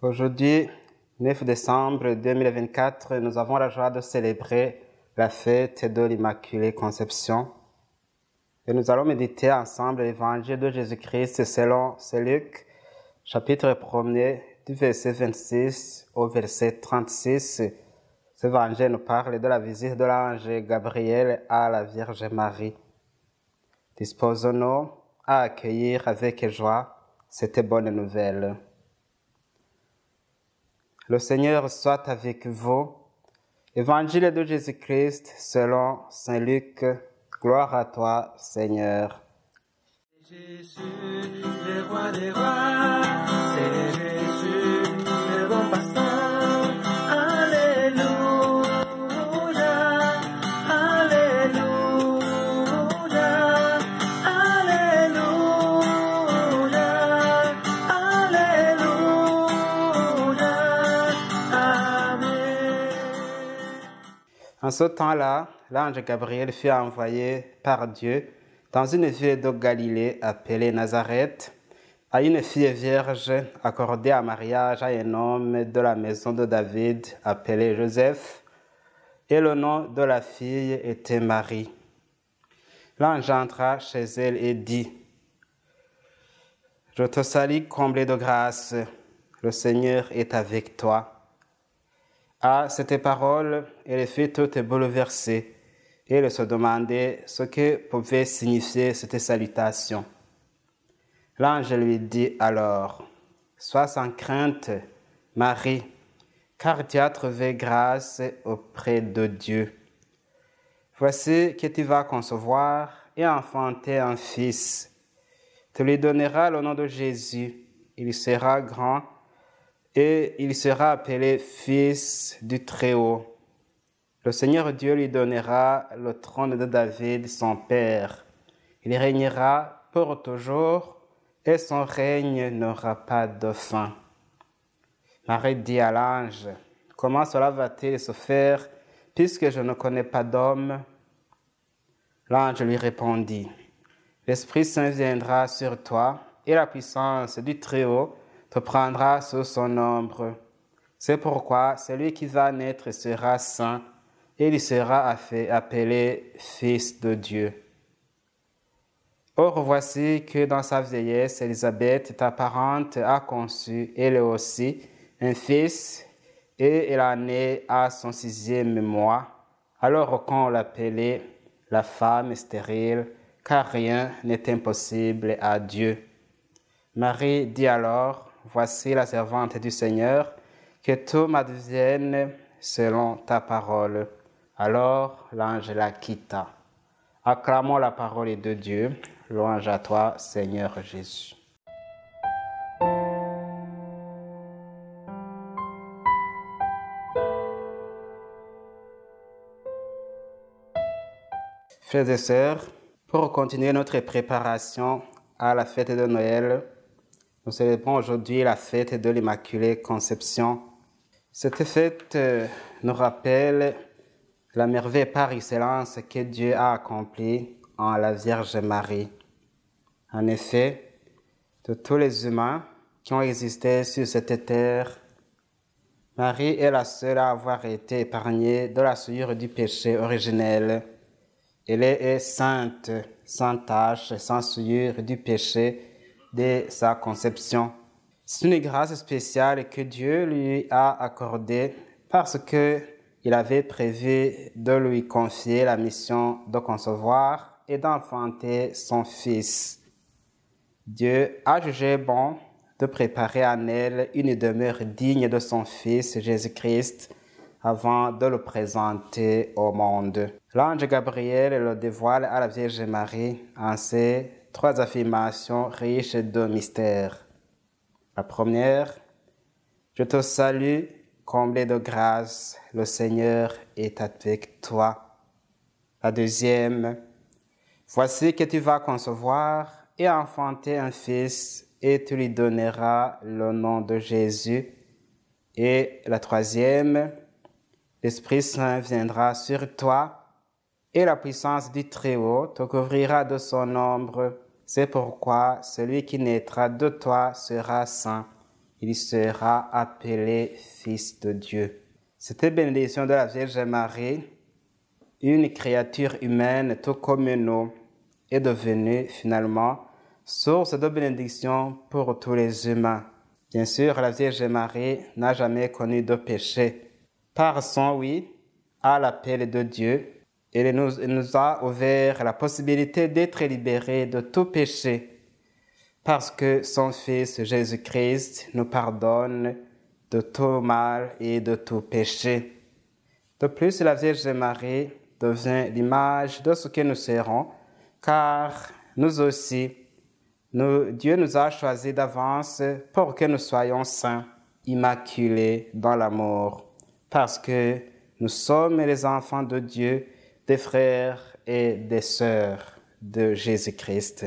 Aujourd'hui, 9 décembre 2024, nous avons la joie de célébrer la fête de l'Immaculée Conception. Et nous allons méditer ensemble l'évangile de Jésus-Christ selon Saint Luc, chapitre 1er, du verset 26 au verset 36. Cet évangile nous parle de la visite de l'ange Gabriel à la Vierge Marie. Disposons-nous à accueillir avec joie cette bonne nouvelle. Le Seigneur soit avec vous. Évangile de Jésus-Christ selon Saint Luc. Gloire à toi, Seigneur. Jésus, le roi des rois, c'est Jésus, le bon pasteur. Alléluia, alléluia, alléluia, alléluia, amen. En ce temps-là, l'ange Gabriel fut envoyé par Dieu dans une ville de Galilée appelée Nazareth, à une fille vierge accordée à mariage à un homme de la maison de David appelé Joseph, et le nom de la fille était Marie. L'ange entra chez elle et dit: « Je te salue, comblée de grâce, le Seigneur est avec toi. » À cette parole, elle fut toute bouleversée, et elle se demandait ce que pouvait signifier cette salutation. L'ange lui dit alors: « Sois sans crainte, Marie, car tu as trouvé grâce auprès de Dieu. Voici que tu vas concevoir et enfanter un fils. Tu lui donneras le nom de Jésus. Il sera grand et il sera appelé Fils du Très-Haut. Le Seigneur Dieu lui donnera le trône de David, son père. Il régnera pour toujours et son règne n'aura pas de fin. » Marie dit à l'ange: « Comment cela va-t-il se faire puisque je ne connais pas d'homme ?» L'ange lui répondit: « L'Esprit Saint viendra sur toi et la puissance du Très-Haut te prendra sous son ombre. C'est pourquoi celui qui va naître sera saint et il sera appelé Fils de Dieu. Or voici que dans sa vieillesse, Élisabeth, ta parente, a conçu, elle aussi, un fils, et elle en est à son 6e mois, alors qu'on l'appelait la femme stérile, car rien n'est impossible à Dieu. Marie dit alors: « Voici la servante du Seigneur, que tout m'advienne selon ta parole. » Alors l'ange la quitta. Acclamons la parole de Dieu. Louange à toi, Seigneur Jésus. Frères et sœurs, pour continuer notre préparation à la fête de Noël, nous célébrons aujourd'hui la fête de l'Immaculée Conception. Cette fête nous rappelle la merveille par excellence que Dieu a accomplie en la Vierge Marie. En effet, de tous les humains qui ont existé sur cette terre, Marie est la seule à avoir été épargnée de la souillure du péché originel. Elle est sainte, sans tache, sans souillure du péché de sa conception. C'est une grâce spéciale que Dieu lui a accordée parce qu'il avait prévu de lui confier la mission de concevoir et d'enfanter son fils. Dieu a jugé bon de préparer en elle une demeure digne de son Fils Jésus-Christ avant de le présenter au monde. L'ange Gabriel le dévoile à la Vierge Marie en ces 3 affirmations riches de mystères. La première: « Je te salue, comblée de grâce, le Seigneur est avec toi. » La deuxième: « Voici que tu vas concevoir et enfanter un fils, et tu lui donneras le nom de Jésus. » Et la troisième: « L'Esprit Saint viendra sur toi, et la puissance du Très-Haut te couvrira de son ombre. C'est pourquoi celui qui naîtra de toi sera saint. il sera appelé Fils de Dieu. Cette bénédiction de la Vierge Marie, une créature humaine tout comme nous, est devenue finalement source de bénédiction pour tous les humains. Bien sûr, la Vierge Marie n'a jamais connu de péché. Par son oui à l'appel de Dieu, elle nous a ouvert la possibilité d'être libérés de tout péché, parce que son Fils Jésus-Christ nous pardonne de tout mal et de tout péché. De plus, la Vierge Marie devient l'image de ce que nous serons, car nous aussi, Dieu nous a choisis d'avance pour que nous soyons saints, immaculés dans l'amour, parce que nous sommes les enfants de Dieu, des frères et des sœurs de Jésus-Christ.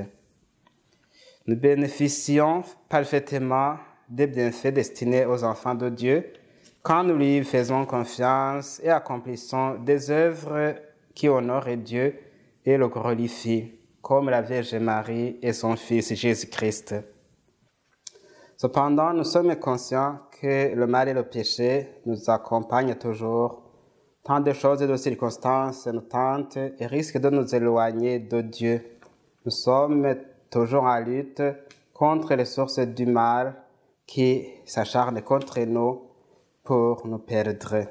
Nous bénéficions parfaitement des bienfaits destinés aux enfants de Dieu quand nous lui faisons confiance et accomplissons des œuvres qui honorent Dieu et le glorifient, comme la Vierge Marie et son Fils Jésus-Christ. Cependant, nous sommes conscients que le mal et le péché nous accompagnent toujours. Tant de choses et de circonstances nous tentent et risquent de nous éloigner de Dieu. Nous sommes toujours en lutte contre les sources du mal qui s'acharnent contre nous pour nous perdre.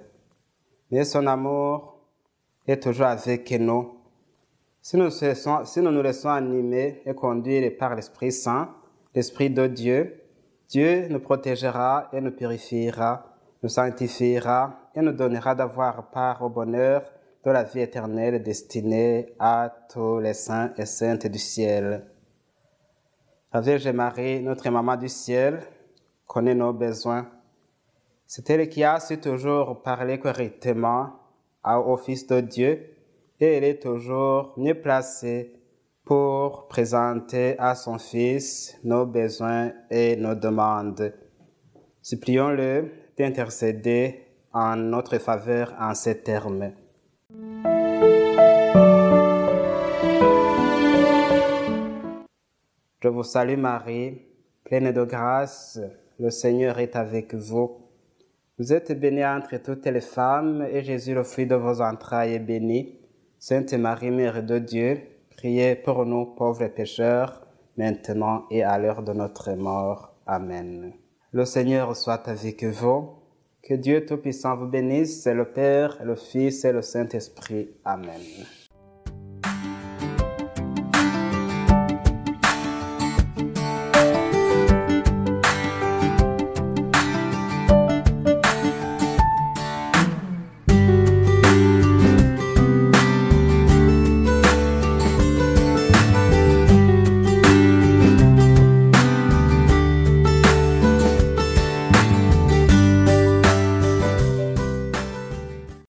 Mais son amour est toujours avec nous. Si nous nous laissons animer et conduire par l'Esprit Saint, l'Esprit de Dieu, Dieu nous protégera et nous purifiera, nous sanctifiera et nous donnera d'avoir part au bonheur de la vie éternelle destinée à tous les saints et saintes du ciel. La Vierge Marie, notre Maman du ciel, connaît nos besoins. C'est elle qui a su toujours parler correctement au Fils de Dieu et elle est toujours mieux placée pour présenter à son Fils nos besoins et nos demandes. Supplions-le d'intercéder en notre faveur en ces termes. Je vous salue Marie, pleine de grâce, le Seigneur est avec vous. Vous êtes bénie entre toutes les femmes et Jésus, le fruit de vos entrailles, est béni. Sainte Marie, Mère de Dieu, priez pour nous pauvres pécheurs, maintenant et à l'heure de notre mort. Amen. Le Seigneur soit avec vous. Que Dieu Tout-Puissant vous bénisse, le Père, le Fils et le Saint-Esprit. Amen.